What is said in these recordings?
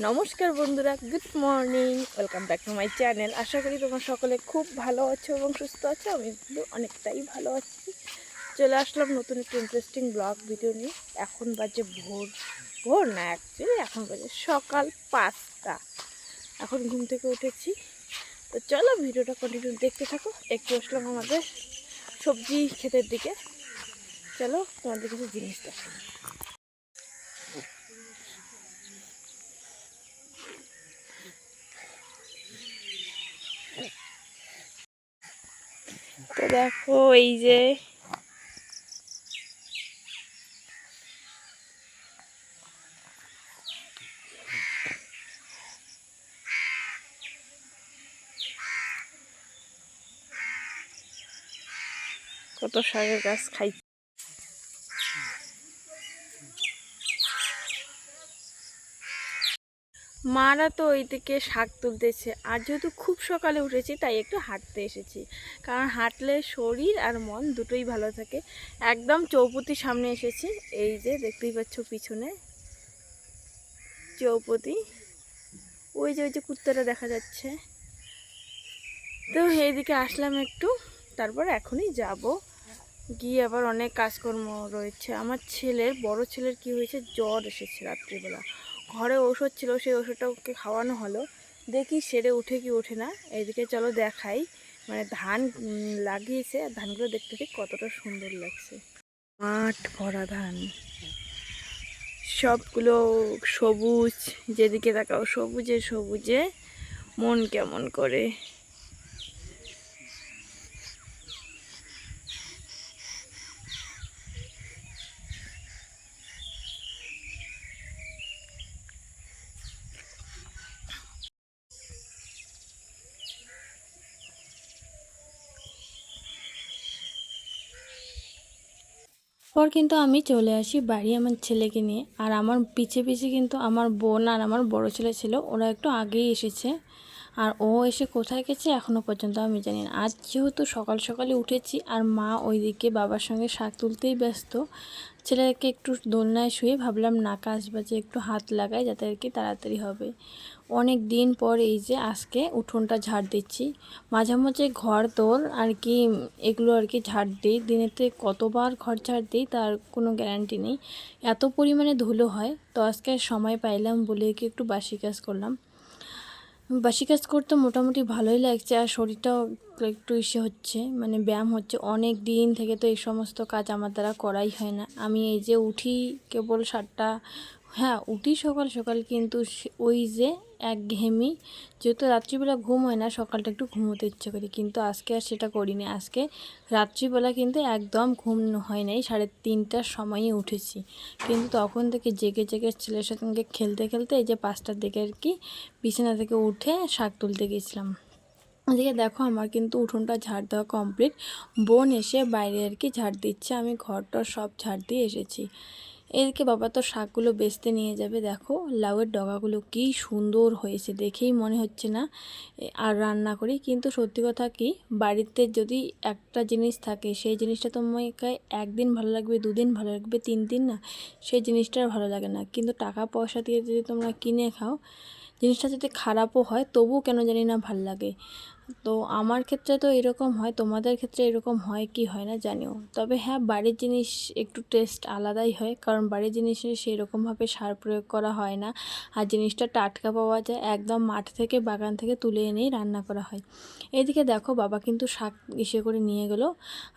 নমস্কার বন্ধুরা, good morning, welcome back to my channel. আশা করি তোমরা সকলে খুব ভালো আছো এবং সুস্থ আছো। আমি কিন্তু অনেকটাই ভালো আছি। চলে আসলাম নতুন একটি ইন্টারেস্টিং ব্লগ ভিডিও নিয়ে। এখন বাজে ভোর না, অ্যাকচুয়ালি এখন বাজে সকাল 5টা। এখন ঘুম থেকে উঠেছি। তো চলো ভিডিওটা কন্টিনিউ দেখতে থাকো। একটু আসলাম আমাদের সবজি ক্ষেতের দিকে। চলো তোমাদের কিছু জিনিস দেখো। তো দেখো এই যে কত শাকের গাছ খাই। মারা তো ওই দিকে শাক তুলতেছে। আর যেহেতু খুব সকালে উঠেছি তাই একটু হাঁটতে এসেছি, কারণ হাঁটলে শরীর আর মন দুটোই ভালো থাকে। একদম চৌপতির সামনে এসেছি। এই যে দেখতেই পাচ্ছ পিছনে চৌপতি, ওই যে কুত্তাটা দেখা যাচ্ছে। তো এইদিকে আসলাম একটু, তারপর এখনই যাব, গিয়ে আবার অনেক কাজকর্ম রয়েছে। আমার বড় ছেলের কি হয়েছে, জ্বর এসেছে রাত্রিবেলা। ঘরে ওষুধ ছিল, সেই ওষুধটা ওকে খাওয়ানো হলো, দেখি সেরে উঠে কি ওঠে না। এইদিকে চলো দেখাই, মানে ধান লাগিয়েছে, আর ধানগুলো দেখতে ঠিক কতটা সুন্দর লাগছে। মাঠ ভরা ধান, সবগুলো সবুজ, যেদিকে তাকাও সবুজে সবুজে, মন কেমন করে। পর কিন্তু আমি চলে আসি বাড়ি আমার ছেলেকে নিয়ে। আর আমার পিছে পিছে কিন্তু আমার বোন আর আমার বড় ছেলে ছিল, ওরা একটু আগেই এসেছে। আর ও এসে কোথায় গেছে এখনও পর্যন্ত আমি জানি না। আজ যেহেতু সকাল সকালে উঠেছি, আর মা ওইদিকে বাবার সঙ্গে শাক তুলতেই ব্যস্ত। ছেলেকে একটু দোলনায় শুয়ে ভাবলাম না, কাজ বাজে একটু হাত লাগাই, যাতে আর কি তাড়াতাড়ি হবে। অনেক দিন পর এই যে আজকে উঠোনটা ঝাড় দিচ্ছি। মাঝে মাঝে ঘর তোল আর কি, এগুলো আর কি ঝাড় দিই। দিনেতে কতবার ঘর ঝাড় দিই তার কোনো গ্যারান্টি নেই, এত পরিমাণে ধুলো হয়। তো আজকে সময় পাইলাম বলে কি একটু বাসি কাজ করলাম। বাসি কাজ করতে মোটামুটি ভালোই লাগছে, আর শরীরটাও একটু হচ্ছে, মানে ব্যায়াম হচ্ছে। অনেক দিন থেকে তো এই সমস্ত কাজ আমার দ্বারা করাই হয় না। আমি এই যে উঠি কেবল 7টা, হ্যাঁ উঠি সকাল সকাল, কিন্তু ওই যে একঘেয়েমি, যেহেতু রাত্রিবেলা ঘুম হয় না, সকালটা একটু ঘুমোতে ইচ্ছে করি, কিন্তু আজকে আর সেটা করিনি। আজকে রাত্রিবেলা কিন্তু একদম ঘুম হয় নাই, 3:30টার সময়ই উঠেছি। কিন্তু তখন থেকে জেগে জেগে ছেলের সঙ্গে খেলতে খেলতে এই যে 5টার দিকে আর কি বিছানা থেকে উঠে শাক তুলতে গেছিলাম। এদিকে দেখো আমার কিন্তু উঠোনটা ঝাড় দেওয়া কমপ্লিট। বোন এসে বাইরে আর কি ঝাড় দিচ্ছে, আমি ঘরটা সব ঝাড় দিয়ে এসেছি। এদিকে বাবা তো শাকগুলো বেচতে নিয়ে যাবে। দেখো লাউয়ের ডগাগুলো কি সুন্দর হয়েছে, দেখেই মনে হচ্ছে না আর রান্না করি। কিন্তু সত্যি কথা কি, বাড়িতে যদি একটা জিনিস থাকে, সেই জিনিসটা তোমাকে একদিন ভালো লাগবে, 2 দিন ভালো লাগবে, 3 দিন না, সেই জিনিসটা আর ভালো লাগে না। কিন্তু টাকা পয়সা দিয়ে যদি তোমরা কিনে খাও, জিনিসটা যদি খারাপও হয় তবুও কেন জানি না ভাল লাগে। তো আমার ক্ষেত্রে তো এরকম হয়, তোমাদের ক্ষেত্রে এরকম হয় কি হয় না জানিও। তবে হ্যাঁ, বাড়ির জিনিস একটু টেস্ট আলাদাই হয়, কারণ বাড়ির জিনিসে সেরকমভাবে সার প্রয়োগ করা হয় না, আর জিনিসটা টাটকা পাওয়া যায়, একদম মাঠ থেকে বাগান থেকে তুলে এনেই রান্না করা হয়। এদিকে দেখো বাবা কিন্তু শাক করে নিয়ে গেলো।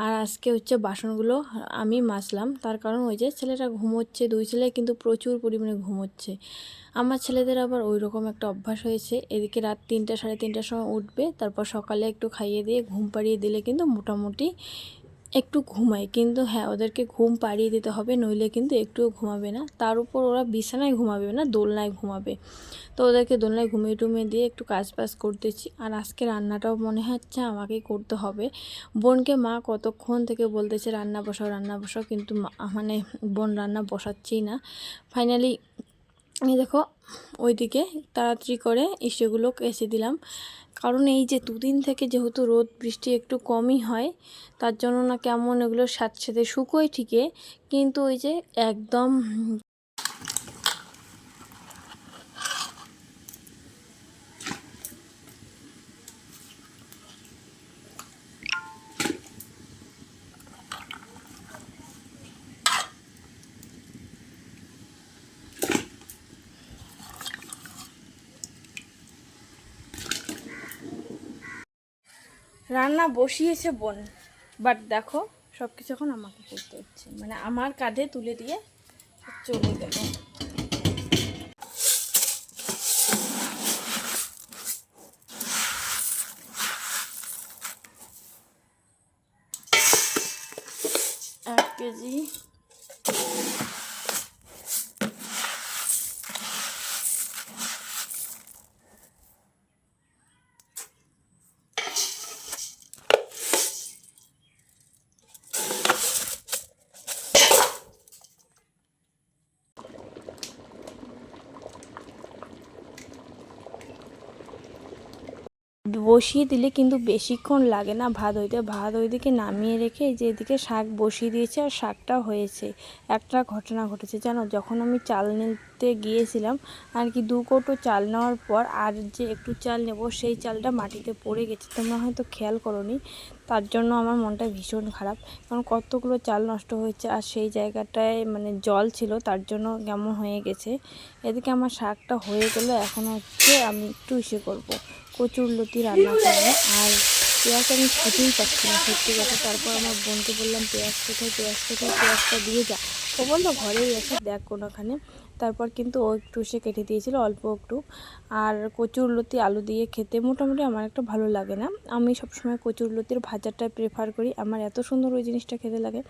আর আজকে হচ্ছে বাসনগুলো আমি মাজলাম, তার কারণ ওই যে ছেলেটা ঘুমোচ্ছে, 2 ছেলে কিন্তু প্রচুর পরিমাণে ঘুমোচ্ছে। আমার ছেলেদের আবার ওই রকম একটা অভ্যাস হয়েছে, এদিকে রাত 3টা 3:30টার সময় উঠবে, তারপর সকালে একটু খাইয়ে দিয়ে ঘুম পাড়িয়ে দিলে কিন্তু মোটামুটি একটু ঘুমায়, কিন্তু হ্যাঁ ওদেরকে ঘুম পাড়িয়ে দিতে হবে, নইলে কিন্তু একটুও ঘুমাবে না। তার উপর ওরা বিছানায় ঘুমাবে না, দোলনায় ঘুমাবে। তো ওদেরকে দোলনায় ঘুমিয়ে টুমিয়ে দিয়ে একটু কাজ বাজ করতেছি। আর আজকে রান্নাটাও মনে হচ্ছে আমাকেই করতে হবে। বোনকে মা কতক্ষণ থেকে বলতেছে রান্না বসাও রান্না বসাও, কিন্তু মানে বোন রান্না বসাচ্ছেই না। ফাইনালি এই দেখো ওইদিকে তাড়াতাড়ি করে সেগুলো কেচে দিলাম। কারণ এই যে দুদিন থেকে যেহেতু রোদ বৃষ্টি একটু কমই হয়, তার জন্য না কেমন এগুলো সাথে শুকোয় ঠিকই, কিন্তু ওই যে একদম রান্না বসিয়েছে বোন, বাট দেখো সব কিছু এখন আমাকে করতে হচ্ছে, মানে আমার কাঁধে তুলে দিয়ে চলে গেল। এক কেজি বসিয়ে দিলে কিন্তু বেশিক্ষণ লাগে না ভাত হইতে। ভাত ওইদিকে নামিয়ে রেখে এই যে এদিকে শাক বসিয়ে দিয়েছে, আর শাকটা হয়েছে। একটা ঘটনা ঘটেছে জানো, যখন আমি চাল নিতে গিয়েছিলাম আর কি, 2 কৌটো চাল নেওয়ার পর আর যে একটু চাল নেব সেই চালটা মাটিতে পড়ে গেছে। তোমরা হয়তো খেয়াল করোনি, তার জন্য আমার মনটা ভীষণ খারাপ, কারণ কতগুলো চাল নষ্ট হয়েছে। আর সেই জায়গাটায় মানে জল ছিল, তার জন্য কেমন হয়ে গেছে। এদিকে আমার শাকটা হয়ে গেল, এখন হচ্ছে আমি একটু করবো কচুরলতি রান্না করবো। আর পেঁয়াজ আমি খেতেই পাচ্ছি না সত্যি কথা। তারপর আমার বোনকে বললাম পেঁয়াজ কোথায়, পেঁয়াজটা দিয়ে যা। ও বললো ঘরেই আছে, দেখ কোনোখানে। তারপর কিন্তু ও একটু সে কেটে দিয়েছিল অল্প একটু। আর কচুরলতি আলু দিয়ে খেতে মোটামুটি আমার একটা ভালো লাগে না। আমি সবসময় কচুরলতির ভাজাটা প্রেফার করি, আমার এত সুন্দর ওই জিনিসটা খেতে লাগে।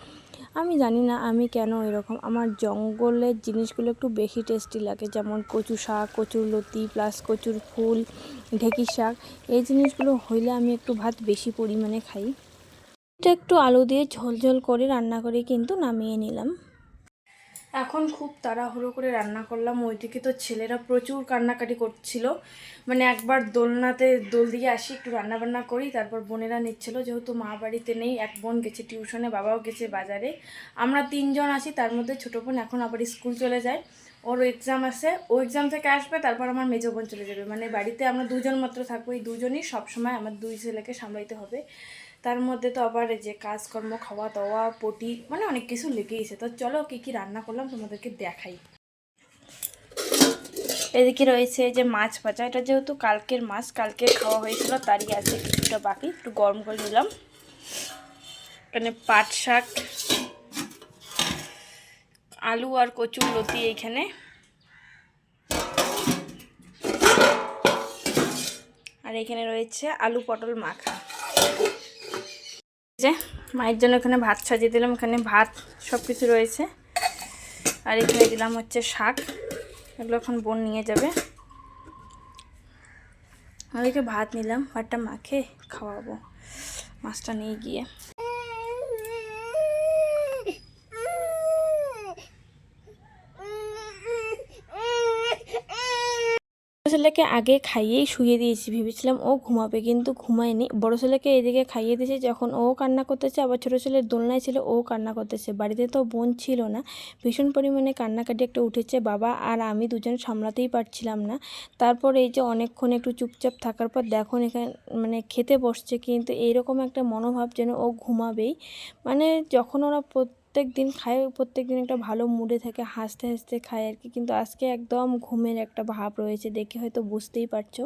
আমি জানি না আমি কেন এরকম, আমার জঙ্গলের জিনিসগুলো একটু বেশি টেস্টি লাগে, যেমন কচু শাক, কচুরলতি প্লাস কচুর ফুল, ঢেঁকি শাক, এই জিনিসগুলো হইলে আমি একটু ভাত বেশি পরিমাণে খাই। এটা একটু আলু দিয়ে ঝোল ঝোল করে রান্না করে কিন্তু নামিয়ে নিলাম। এখন খুব তাড়াহুড়ো করে রান্না করলাম। ওইদিকে তো ছেলেরা প্রচুর কান্নাকাটি করছিল, মানে একবার দোলনাতে দোল দিয়ে আসি একটু রান্না বান্না করি। তারপর বোনেরা নিচ্ছিল, যেহেতু মা বাড়িতে নেই, এক বোন গেছে টিউশনে, বাবাও গেছে বাজারে, আমরা 3 জন আছি। তার মধ্যে ছোটো বোন এখন আবার স্কুল চলে যায়, ওর এক্সাম আছে, ও এক্সাম থেকে আসবে, তারপর আমার মেজো বোন চলে যাবে। মানে বাড়িতে আমরা 2 জন মাত্র থাকবো, এই 2 জনই সবসময় আমার 2 ছেলেকে সামলাইতে হবে। তার মধ্যে তো আবার যে কাজকর্ম, খাওয়া দাওয়া, পটি, মানে অনেক কিছু লেগেইছে। তো চলো কী কী রান্না করলাম তোমাদেরকে দেখাই। এদিকে রয়েছে যে মাছ ভাজা, এটা যেহেতু কালকের মাছ, কালকে খাওয়া হয়েছিল, তারই আছে কিছুটা বাকি, একটু গরম করে নিলাম। এখানে পাট শাক, আলু আর কচুর লতি এইখানে, আর এখানে রয়েছে আলু পটল মাখা। যে মায়ের জন্য এখানে ভাত সাজিয়ে দিলাম, এখানে ভাত সব কিছু রয়েছে। আর এখানে দিলাম হচ্ছে শাক, এগুলো এখন বোন নিয়ে যাবে। ওদেরকে ভাত নিলাম, ভাতটা মাখে খাওয়াবো মাছটা নিয়ে গিয়ে। ছেলেকে আগে খাইয়েই শুয়ে দিয়েছি, ভেবেছিলাম ও ঘুমাবে, কিন্তু ঘুমায়নি। বড় ছেলেকে এদিকে খাইয়ে দিয়েছি, যখন ও কান্না করতেছে, আবার ছোটো ছেলের দোলনায় ছিল, ও কান্না করতেছে। বাড়িতে তো বোন ছিল না, ভীষণ পরিমাণে কান্নাকাটি একটা উঠেছে। বাবা আর আমি দুজন সামলাতেই পারছিলাম না। তারপর এই যে অনেকক্ষণ একটু চুপচাপ থাকার পর দেখুন এখানে মানে খেতে বসছে, কিন্তু এইরকম একটা মনোভাব যেন ও ঘুমাবেই। মানে যখন ওরা প্রত্যেক দিন খায়, প্রত্যেক দিন একটা ভালো মুডে থাকে, হাসতে হাসতে খায় আর কি, কিন্তু আজকে একদম ঘুমের একটা ভাব রয়েছে, দেখে হয়তো বুঝতেই পারছো।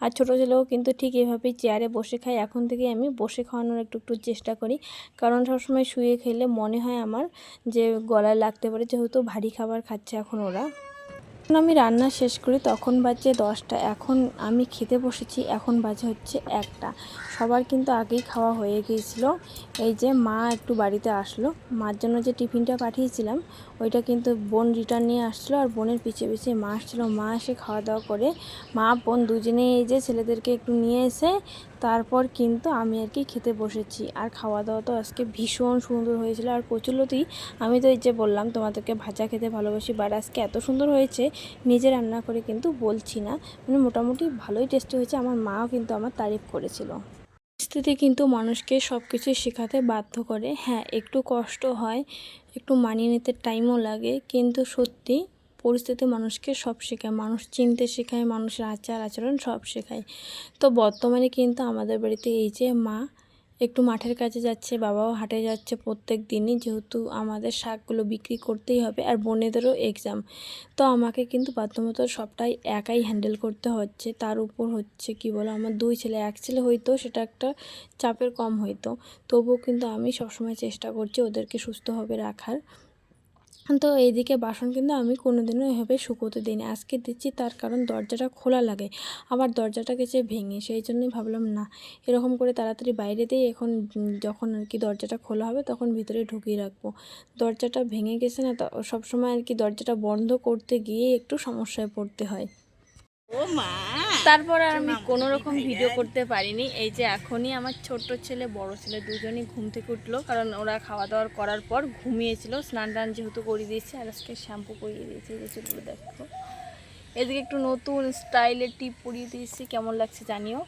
আর ছোটো ছেলেও কিন্তু ঠিক এভাবেই চেয়ারে বসে খায়। এখন থেকে আমি বসে খাওয়ানোর একটু একটু চেষ্টা করি, কারণ সবসময় শুয়ে খেলে মনে হয় আমার যে গলায় লাগতে পারে, যেহেতু ভারী খাবার খাচ্ছে এখন ওরা। যখন আমি রান্না শেষ করি তখন বাজে 10টা। এখন আমি খেতে বসেছি, এখন বাজে হচ্ছে 1টা। সবার কিন্তু আগেই খাওয়া হয়ে গিয়েছিল। এই যে মা একটু বাড়িতে আসলো, মার জন্য যে টিফিনটা পাঠিয়েছিলাম ওইটা কিন্তু বোন রিটার্ন নিয়ে আসছিলো, আর বোনের পিছে পিছে মা আসছিলো। মা এসে খাওয়া দাওয়া করে মা বোন দুজনেই এই যে ছেলেদেরকে একটু নিয়ে এসে তারপর কিন্তু আমি আর কি খেতে বসেছি। আর খাওয়া দাওয়া তো আজকে ভীষণ সুন্দর হয়েছিল। আর কচুলতি আমি তো এই যে বললাম তোমাদেরকে ভাজা খেতে ভালোবাসি, বাট আজকে এত সুন্দর হয়েছে নিজে রান্না করে কিন্তু বলছি না, মানে মোটামুটি ভালোই টেস্টি হয়েছে। আমার মাও কিন্তু আমার তারিফ করেছিল। পরিস্থিতি কিন্তু মানুষকে সব কিছু শেখাতে বাধ্য করে। হ্যাঁ, একটু কষ্ট হয়, একটু মানিয়ে নিতে টাইমও লাগে, কিন্তু সত্যি পরিস্থিতি মানুষকে সব শেখায়, মানুষ চিনতে শেখায়, মানুষের আচার আচরণ সব শেখায়। তো বর্তমানে কিন্তু আমাদের বাড়িতে এই যে মা একটু মাঠের কাছে যাচ্ছে, বাবাও হাটে যাচ্ছে প্রত্যেক দিনই, যেহেতু আমাদের শাকগুলো বিক্রি করতেই হবে আর বোনেদেরও এক্সাম। তো আমাকে কিন্তু বাধ্যমতো সবটাই একাই হ্যান্ডেল করতে হচ্ছে। তার উপর হচ্ছে কি বলো, আমার 2 ছেলে, 1 ছেলে হইতো সেটা একটা চাপের কম হইতো, তবুও কিন্তু আমি সবসময় চেষ্টা করছি ওদেরকে সুস্থভাবে রাখার। তো এইদিকে বাসন কিন্তু আমি কোনোদিনও এভাবে শুকোতে দিই না, আজকে দিচ্ছি তার কারণ দরজাটা খোলা লাগে, আবার দরজাটা গেছে ভেঙে, সেই জন্যই ভাবলাম না এরকম করে তাড়াতাড়ি বাইরে দিয়ে এখন যখন আর কি দরজাটা খোলা হবে তখন ভিতরে ঢুকিয়ে রাখবো। দরজাটা ভেঙে গেছে না, তো সবসময় আর কি দরজাটা বন্ধ করতে গিয়ে একটু সমস্যায় পড়তে হয়। ও মা, তারপর আর আমি কোনো রকম ভিডিও করতে পারিনি। এই যে এখনই আমার ছোট্ট ছেলে বড় ছেলে দুজনই ঘুম থেকে উঠলো, কারণ ওরা খাওয়া দাওয়ার করার পর ঘুমিয়েছিল। স্নান টান যেহেতু করিয়ে দিয়েছি আর আজকে শ্যাম্পু করিয়ে দিয়েছি, এই যে চুলগুলো দেখো। এদিকে একটু নতুন স্টাইলের টিপ পরিয়ে দিয়েছি, কেমন লাগছে জানিও।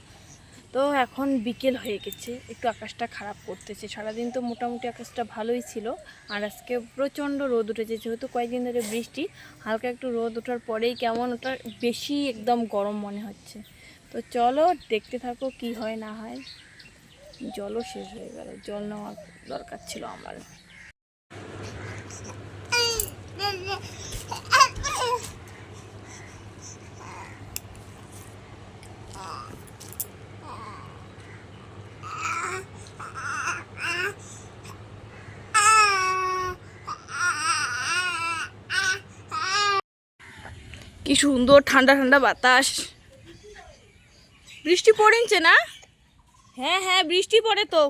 তো এখন বিকেল হয়ে গেছে, একটু আকাশটা খারাপ করতেছে। সারাদিন তো মোটামুটি আকাশটা ভালোই ছিল, আর আজকে প্রচণ্ড রোদ উঠেছে, যেহেতু কয়েকদিন ধরে বৃষ্টি, হালকা একটু রোদ ওঠার পরেই কেমন ওটা বেশি একদম গরম মনে হচ্ছে। তো চলো দেখতে থাকো কি হয় না হয়। জলও শেষ হয়ে গেল, জল নেওয়ার দরকার ছিল আমার। কি সুন্দর ঠান্ডা ঠান্ডা বাতাস, বৃষ্টি পড়েছে না? হ্যাঁ হ্যাঁ, বৃষ্টি পড়ে তো।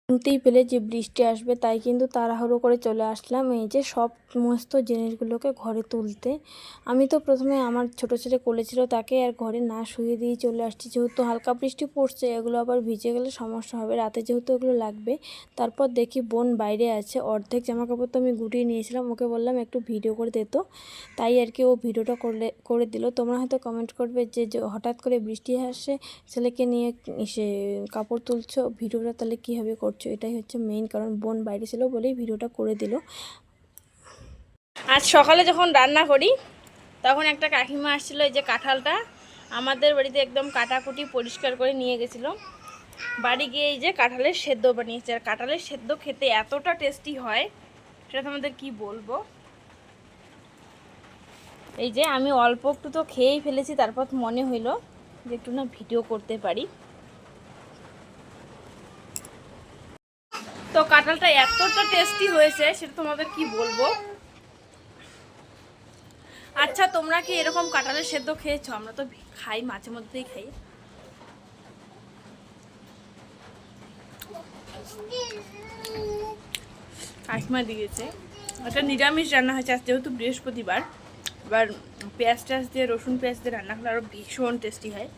শুনতেই পেলে যে বৃষ্টি আসবে, তাই কিন্তু তাড়াহুড়ো করে চলে আসলাম এই যে সমস্ত জিনিসগুলোকে ঘরে তুলতে। আমি তো প্রথমে আমার ছোট ছেলে কোলে ছিল, তাকে আর ঘরে না শুয়ে দিয়ে চলে আসছি, যেহেতু হালকা বৃষ্টি পড়ছে, এগুলো আবার ভিজে গেলে সমস্যা হবে, রাতে যেহেতু এগুলো লাগবে। তারপর দেখি বোন বাইরে আছে, অর্ধেক জামাকাপড় তো আমি গুটিয়ে নিয়েছিলাম, ওকে বললাম একটু ভিডিও করে দিত, তাই আর কি ও ভিডিওটা করে দিল। তোমরা হয়তো কমেন্ট করবে যে হঠাৎ করে বৃষ্টি আসছে, ছেলেকে নিয়ে সে কাপড় তুলছো, ভিডিওটা তাহলে কীভাবে করছো? এটাই হচ্ছে মেইন কারণ, বোন বাইরে ছিল বলেই ভিডিওটা করে দিল। আজ সকালে যখন রান্না করি তখন একটা কাকিমা আসছিলো, এই যে কাঁঠালটা আমাদের বাড়িতে একদম কাটাকুটি পরিষ্কার করে নিয়ে গেছিলো, বাড়ি গিয়ে এই যে কাঁঠালের সেদ্ধ বানিয়েছে। আর কাঁঠালের সেদ্ধ খেতে এতটা টেস্টি হয় সেটা তোমাদের কি বলবো। এই যে আমি অল্প একটু তো খেয়েই ফেলেছি, তারপর মনে হইলো যে একটু না ভিডিও করতে পারি। তো কাঁঠালটা এতটা টেস্টি হয়েছে সেটা তোমাদের কি বলবো। আচ্ছা, তোমরা কি এরকম কাঁঠালের সেদ্ধ খেয়েছো? আমরা তো খাই, মাঝে মধ্যেই খাই। কাকিমা দিয়েছে, ওটা নিরামিষ রান্না হয়েছে আজ যেহেতু বৃহস্পতিবার। এবার পেঁয়াজ টাজ দিয়ে, রসুন পেঁয়াজ দিয়ে রান্না করলে আরও ভীষণ টেস্টি হয়।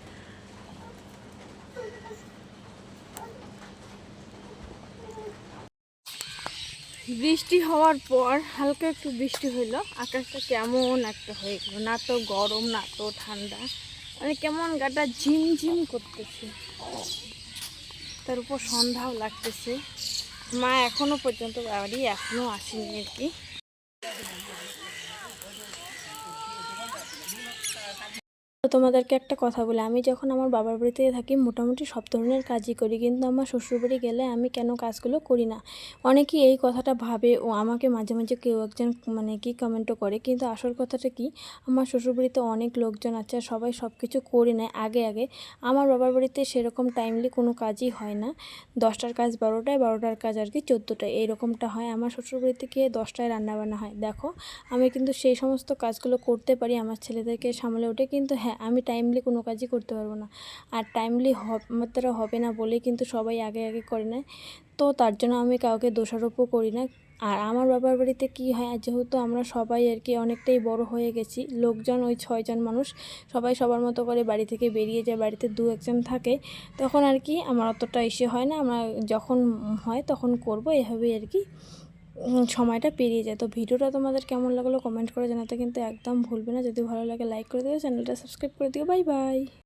বৃষ্টি হওয়ার পর হালকা একটু বৃষ্টি হইলো, আকাশটা কেমন একটা হয়ে গেল, না তো গরম না তো ঠান্ডা, মানে কেমন গাটা ঝিমঝিম করতেছে, তার উপর সন্ধ্যাও লাগতেছে। মা এখনো পর্যন্ত বাড়ি এখনো আসেনি আর কি। তো তোমাদেরকে একটা কথা বলি, আমি যখন আমার বাবার বাড়িতে থাকি মোটামুটি সব ধরনের কাজই করি, কিন্তু আমার শ্বশুরবাড়ি গেলে আমি কেন কাজগুলো করি না। অনেকেই এই কথাটা ভাবে ও আমাকে মাঝে মাঝে কেউ একজন কি কমেন্টও করে, কিন্তু আসল কথাটা কি, আমার শ্বশুরবাড়িতে অনেক লোকজন আছে, সবাই সব কিছু করে নেয় আগে আগে। আমার বাবার বাড়িতে সেরকম টাইমলি কোনো কাজই হয় না। 10টার কাজ 12টায়, 12টার কাজ 14টায়, এইরকমটা হয়। আমার শ্বশুরবাড়িতে গিয়ে 10টায় রান্নাবান্না হয়। দেখো, আমি কিন্তু সেই সমস্ত কাজগুলো করতে পারি, আমার ছেলেদেরকে সামলে ওঠে, কিন্তু হ্যাঁ, আমি টাইমলি কোনো কাজই করতে পারবো না। আর টাইমলি আমার দ্বারা হবে না বলেই কিন্তু সবাই আগে আগে করে নেয়। তো তার জন্য আমি কাউকে দোষারোপও করি না। আর আমার বাবার বাড়িতে কি হয়, যেহেতু আমরা সবাই অনেকটাই বড় হয়ে গেছি, লোকজন ওই 6জন মানুষ, সবাই সবার মতো করে বাড়ি থেকে বেরিয়ে যায়, বাড়িতে 2-1জন থাকে, তখন আমার অতটা ইসে হয় না। আমরা যখন হয় তখন করব, এভাবেই সময়টা পেরিয়ে যায়। তো ভিডিওটা তোমাদের কেমন লাগলো কমেন্ট করে জানাতে কিন্তু একদম ভুলবে না। যদি ভালো লাগে লাইক করে দিও, চ্যানেলটা সাবস্ক্রাইব করে দিও। Bye bye.